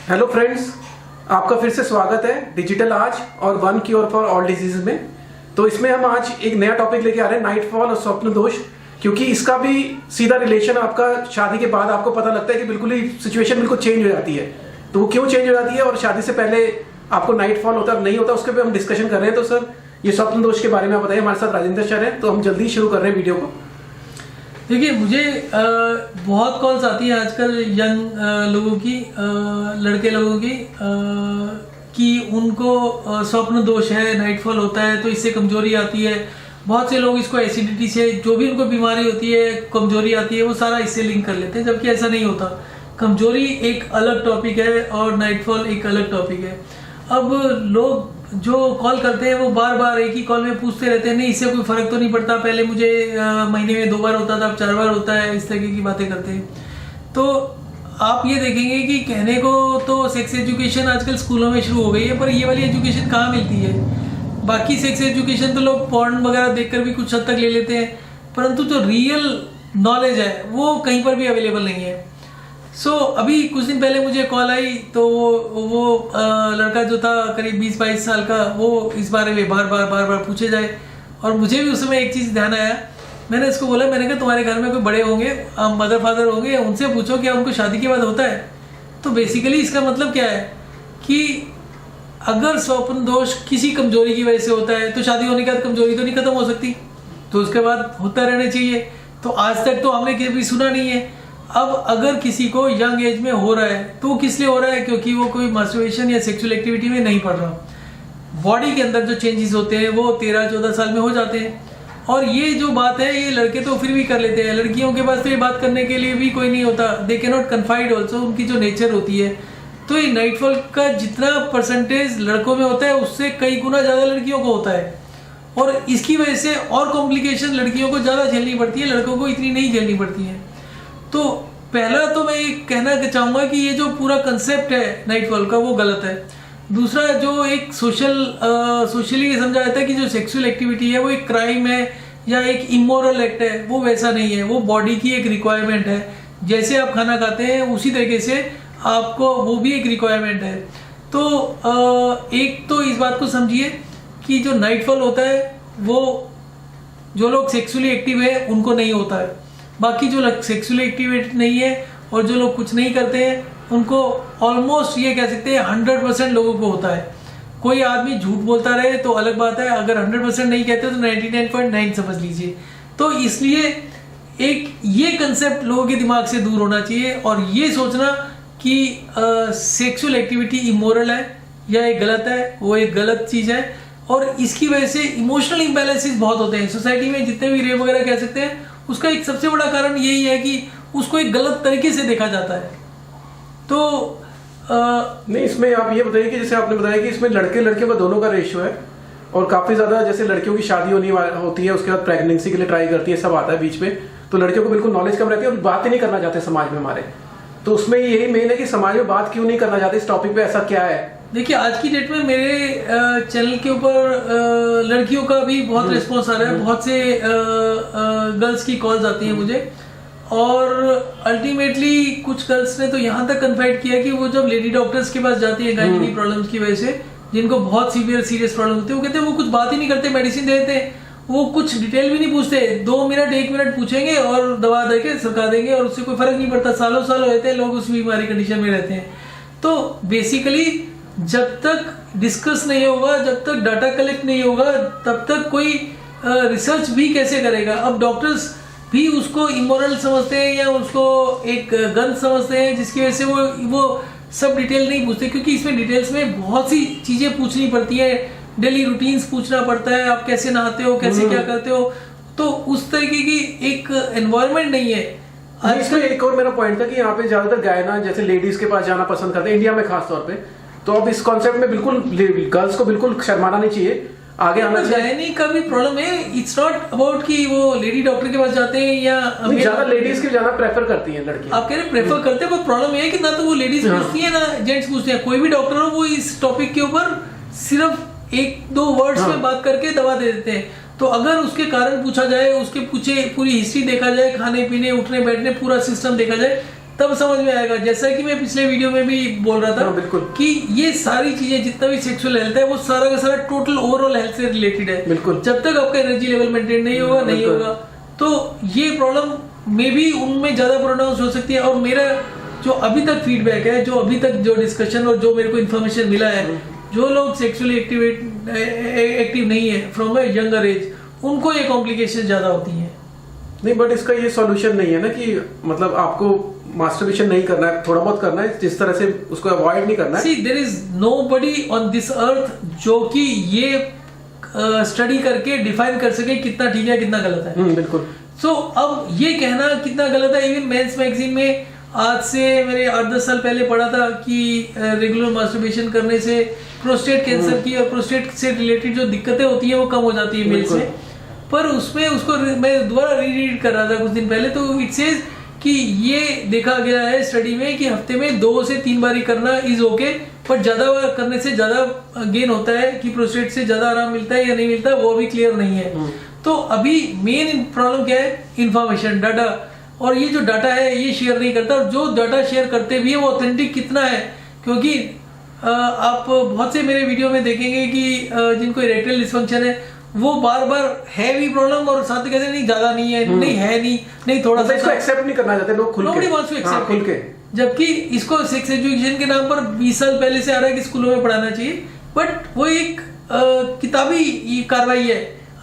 Hello friends, आपका फिर से स्वागत है डिजिटल आज और one cure for all disease में। तो इसमें हम आज एक नया टॉपिक लेके आ रहे हैं, नाइटफॉल और स्वप्न दोष। क्योंकि इसका भी सीधा रिलेशन आपका शादी के बाद आपको पता लगता है कि बिल्कुल ही सिचुएशन बिल्कुल चेंज हो जाती है। तो वो क्यों चेंज हो जाती है और शादी से पहले आपको नाइटफॉल होता है नहीं होता, उसके पे हम डिस्कशन कर रहे हैं। तो सर, ये स्वप्न दोष के बारे में आप बताइए। हमारे साथ राजेंद्र सर हैं, तो हम जल्दी शुरू कर रहे हैं वीडियो को। देखिए, मुझे बहुत कॉल्स आती है आजकल यंग लोगों की, लड़के लोगों की, कि उनको स्वप्न दोष है, नाइटफॉल होता है तो इससे कमजोरी आती है। बहुत से लोग इसको एसिडिटी से, जो भी उनको बीमारी होती है, कमजोरी आती है, वो सारा इससे लिंक कर लेते हैं, जबकि ऐसा नहीं होता। कमजोरी एक अलग टॉपिक है और नाइटफॉल एक अलग टॉपिक है। अब लोग जो कॉल करते हैं वो बार बार एक ही कॉल में पूछते रहते हैं, नहीं इससे कोई फर्क तो नहीं पड़ता, पहले मुझे महीने में 2 बार होता था, अब 4 बार होता है, इस तरीके की बातें करते हैं। तो आप ये देखेंगे कि कहने को तो सेक्स एजुकेशन आजकल स्कूलों में शुरू हो गई है, पर ये वाली एजुकेशन कहाँ मिलती है। बाकी सेक्स एजुकेशन तो लोग पॉर्न वगैरह देखकर भी कुछ हद तक ले लेते हैं, परंतु जो रियल नॉलेज है वो कहीं पर भी अवेलेबल नहीं है। अभी कुछ दिन पहले मुझे कॉल आई, तो वो लड़का जो था करीब 20-22 साल का, वो इस बारे में बार बार पूछे जाए। और मुझे भी उस समय एक चीज़ ध्यान आया। मैंने इसको बोला, मैंने कहा तुम्हारे घर में कोई बड़े होंगे, मदर फादर होंगे, उनसे पूछो क्या उनको शादी के बाद होता है। तो बेसिकली इसका मतलब क्या है कि अगर स्वप्न दोष किसी कमजोरी की वजह से होता है तो शादी होने के बाद कमजोरी तो नहीं खत्म हो सकती, तो उसके बाद होता रहना चाहिए। तो आज तक तो हमने कभी सुना नहीं है। अब अगर किसी को यंग एज में हो रहा है तो वो किस लिए हो रहा है? क्योंकि वो कोई मास्टरबेशन या सेक्सुअल एक्टिविटी में नहीं पड़ रहा। बॉडी के अंदर जो चेंजेस होते हैं वो 13-14 साल में हो जाते हैं। और ये जो बात है, ये लड़के तो फिर भी कर लेते हैं, लड़कियों के पास तो ये बात करने के लिए भी कोई नहीं होता। They can not confide also, उनकी जो नेचर होती है। तो ये नाइटफॉल का जितना परसेंटेज लड़कों में होता है उससे कई गुना ज़्यादा लड़कियों को होता है। और इसकी वजह से और कॉम्प्लिकेशन लड़कियों को ज़्यादा झेलनी पड़ती है, लड़कों को इतनी नहीं झेलनी पड़ती है। तो पहला तो मैं ये कहना चाहूँगा कि ये जो पूरा कंसेप्ट है नाइटफॉल का वो गलत है। दूसरा, जो एक सोशली समझा जाता है कि जो सेक्सुअल एक्टिविटी है वो एक क्राइम है या एक इमोरल एक्ट है, वो वैसा नहीं है। वो बॉडी की एक रिक्वायरमेंट है। जैसे आप खाना खाते हैं उसी तरीके से आपको वो भी एक रिक्वायरमेंट है। तो एक तो इस बात को समझिए कि जो नाइटफॉल होता है वो जो लोग सेक्सुअली एक्टिव है उनको नहीं होता है। बाकी जो लोग सेक्सुअली एक्टिवेट नहीं है और जो लोग कुछ नहीं करते हैं उनको ऑलमोस्ट ये कह सकते हैं 100% लोगों को होता है। कोई आदमी झूठ बोलता रहे तो अलग बात है, अगर 100% नहीं कहते तो 99.9 समझ लीजिए। तो इसलिए एक ये कंसेप्ट लोगों के दिमाग से दूर होना चाहिए और ये सोचना कि सेक्सुअल एक्टिविटी इमोरल है या एक गलत है, वो एक गलत चीज़ है। और इसकी वजह से इमोशनल इम्बैलेंसेस बहुत होते हैं सोसाइटी में। जितने भी रेप वगैरह कह सकते हैं, उसका एक सबसे बड़ा कारण यही है कि उसको एक गलत तरीके से देखा जाता है। तो नहीं, इसमें आप ये बताइए कि जैसे आपने बताया कि इसमें लड़के लड़कियों का दोनों का रेशियो है और काफी ज्यादा, जैसे लड़कियों की शादी होती है, उसके बाद प्रेगनेंसी के लिए ट्राई करती है, सब आता है बीच में, तो लड़कियों को बिल्कुल नॉलेज कम रहती है और बात ही नहीं करना चाहते समाज में हमारे। तो उसमें यही मेन है कि समाज में बात क्यों नहीं करना चाहते इस टॉपिक पे, ऐसा क्या है? देखिए, आज की डेट में मेरे चैनल के ऊपर लड़कियों का भी बहुत रिस्पॉन्स आ रहा है। बहुत से गर्ल्स की कॉल्स आती हैं मुझे, और अल्टीमेटली कुछ गर्ल्स ने तो यहाँ तक कन्फाइड किया कि वो जब लेडी डॉक्टर्स के पास जाती है गायनी की प्रॉब्लम्स की वजह से, जिनको बहुत सीरियस प्रॉब्लम होती है, वो कहते हैं वो कुछ बात ही नहीं करते, मेडिसिन दे देते हैं, वो कुछ डिटेल भी नहीं पूछते, 2 मिनट 1 मिनट पूछेंगे और दवा देके सरका देंगे और उससे कोई फर्क नहीं पड़ता। सालों साल रहते हैं लोग उस बीमारी कंडीशन में रहते हैं। तो बेसिकली जब तक डिस्कस नहीं होगा, जब तक डाटा कलेक्ट नहीं होगा, तब तक कोई रिसर्च भी कैसे करेगा। अब डॉक्टर्स भी उसको इमोरल समझते हैं या उसको एक गंद समझते हैं, जिसकी वजह से वो सब डिटेल नहीं पूछते, क्योंकि इसमें डिटेल्स में बहुत सी चीजें पूछनी पड़ती है। डेली रूटीन्स पूछना पड़ता है, आप कैसे नहाते हो, कैसे क्या करते हो। तो उस तरीके की एक एनवायरनमेंट नहीं है। इसमें एक और मेरा पॉइंट था कि यहाँ पे ज्यादातर गायना जैसे लेडीज के पास जाना पसंद करते हैं, इंडिया में खास तौर पे। तो अब इस कॉन्सेप्ट में बिल्कुल गर्ल्स को बिल्कुल शर्माना नहीं चाहिए, आगे आना चाहिए। गायनी का भी प्रॉब्लम है। इट्स नॉट अबाउट कि वो लेडी डॉक्टर के पास जाते हैं या ज्यादा लेडीज के जाना प्रेफर करती हैं लड़की। आप कह रहे प्रेफर करते हैं, पर प्रॉब्लम ये है कि ना तो वो लेडीज पूछती है ना जेंट्स पूछते हैं। कोई भी डॉक्टर हो वो इस टॉपिक के ऊपर सिर्फ 1-2 वर्ड्स में बात करके दवा दे देते हैं। तो अगर उसके कारण पूछा जाए, उसके पूरी हिस्ट्री देखा जाए, खाने पीने उठने बैठने पूरा सिस्टम देखा जाए, तब समझ में आएगा। जैसा कि मैं पिछले वीडियो में भी बोल रहा था, हाँ, बिल्कुल। कि ये सारी चीजें जितना भी सेक्सुअल हेल्थ है वो सारा का सारा टोटल ओवरऑल हेल्थ से रिलेटेड है। बिल्कुल। जब तक आपका एनर्जी लेवल मेंटेन नहीं होगा नहीं होगा तो ये प्रॉब्लम में भी उनमें ज्यादा प्रोनाउंस हो सकती है। और मेरा जो अभी तक फीडबैक है, जो अभी तक जो डिस्कशन और जो मेरे को इन्फॉर्मेशन मिला है, जो लोग सेक्सुअली एक्टिव नहीं है फ्रॉम अ यंगर एज, उनको ये कॉम्प्लिकेशन ज्यादा होती हैं। नहीं, बट इसका ये सॉल्यूशन नहीं है ना कि मतलब आपको मास्टरबेशन नहीं करना है, थोड़ा बहुत करना है, जिस तरह से उसको अवॉइड नहीं करना है। See there is nobody on this earth जो कि ये स्टडी करके डिफाइन कर सके कितना ठीक है कितना गलत है। बिल्कुल। सो अब ये कहना कितना गलत है, इवन मेंस मैगजीन में आज से मैंने 8-10 साल पहले पढ़ा था कि रेगुलर मास्टरबेशन करने से प्रोस्टेट कैंसर की और प्रोस्टेट से रिलेटेड जो दिक्कतें होती है वो कम हो जाती है मेल से। पर उसमें उसको मैं दोबारा रीड कर रहा था कुछ दिन पहले, तो इट सेज कि ये देखा गया है स्टडी में कि हफ्ते में 2 से 3 बार करना इज ओके, पर ज्यादा बार करने से ज्यादा गेन होता है कि प्रोस्टेट से ज्यादा आराम मिलता है या नहीं मिलता वो भी क्लियर नहीं है। तो अभी मेन प्रॉब्लम क्या है, इंफॉर्मेशन, डाटा। और ये जो डाटा है ये शेयर नहीं करता, और जो डाटा शेयर करते भी है वो ऑथेंटिक कितना है, क्योंकि आप बहुत से मेरे वीडियो में देखेंगे कि जिनको इरेक्टाइल डिसफंक्शन है वो बार बार है भी प्रॉब्लम और साथ में कहते हैं नहीं ज्यादा नहीं है, नहीं है, नहीं थोड़ा सा, इसको एक्सेप्ट नहीं करना चाहते लोग खुल के। Nobody wants to accept खुल के। जबकि इसको सेक्स एजुकेशन के नाम पर 20 साल पहले से आ रहा है कि स्कूलों में पढ़ाना चाहिए, बट वो एक किताबी कार्रवाई है।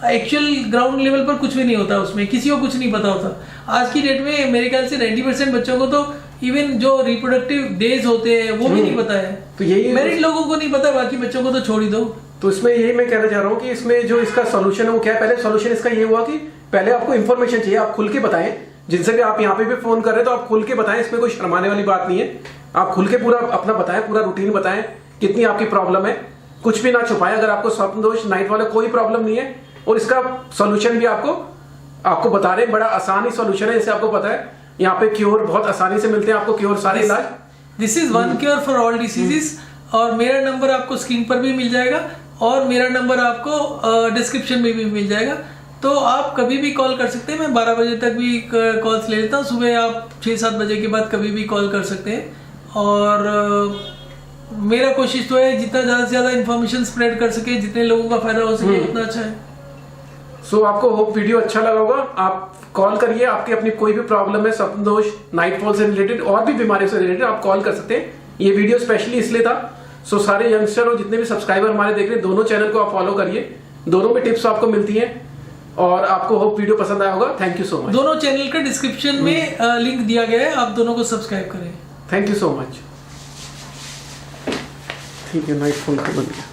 एक्चुअल ग्राउंड लेवल पर कुछ भी नहीं होता, उसमें किसी को कुछ नहीं पता होता। आज की डेट में मेरे ख्याल से 90% बच्चों को तो इवन जो रिप्रोडक्टिव डेज होते हैं वो भी नहीं पता है। तो यही मैरिड लोगों को नहीं पता, बाकी बच्चों को तो छोड़ ही दो। तो इसमें यही मैं कहना चाह रहा हूँ कि इसमें जो इसका सॉल्यूशन है वो क्या है। पहले सॉल्यूशन इसका ये हुआ कि पहले आपको इन्फॉर्मेशन चाहिए, आप खुल के बताएं। जिनसे भी आप यहाँ पे भी फोन कर रहे हैं तो आप खुल के बताएं, इसमें कोई शर्माने वाली बात नहीं है। आप खुल के पूरा अपना बताएं, पूरा रूटीन बताएं, कितनी आपकी प्रॉब्लम है, कुछ भी ना छुपाएं। अगर आपको स्वप्न दोष, नाइट वाला कोई प्रॉब्लम नहीं है, और इसका सॉल्यूशन भी आपको बता रहे हैं। बड़ा आसान ही सॉल्यूशन है, जैसे आपको पता है यहाँ पे क्योर बहुत आसानी से मिलते हैं, आपको क्योर सारे इलाज। This is one cure for all diseases. और मेरा नंबर आपको स्क्रीन पर भी मिल जाएगा और मेरा नंबर आपको डिस्क्रिप्शन में भी मिल जाएगा। तो आप कभी भी कॉल कर सकते हैं। मैं 12 बजे तक भी कॉल्स ले लेता हूँ। सुबह आप 6-7 बजे के बाद कभी भी कॉल कर सकते हैं। और मेरा कोशिश तो है जितना ज़्यादा से ज़्यादा इन्फॉर्मेशन स्प्रेड कर सके, जितने लोगों का फायदा हो सके उतना अच्छा है। सो आपको होप वीडियो अच्छा लगा होगा। आप कॉल करिए, आपकी अपनी कोई भी प्रॉब्लम है, स्वप्न दोष, नाइटफॉल से रिलेटेड और भी बीमारियों से रिलेटेड, आप कॉल कर सकते हैं। ये वीडियो स्पेशली इसलिए था। सो सारे यंगस्टर और जितने भी सब्सक्राइबर हमारे देख रहे हैं, दोनों चैनल को आप फॉलो करिए। दोनों में टिप्स आपको मिलती हैं और आपको होप वीडियो पसंद आया होगा। Thank you so much. दोनों चैनल का डिस्क्रिप्शन में लिंक दिया गया है, आप दोनों को सब्सक्राइब करें। Thank you so much. ठीक है, नाइटफॉल खत्म हो गया।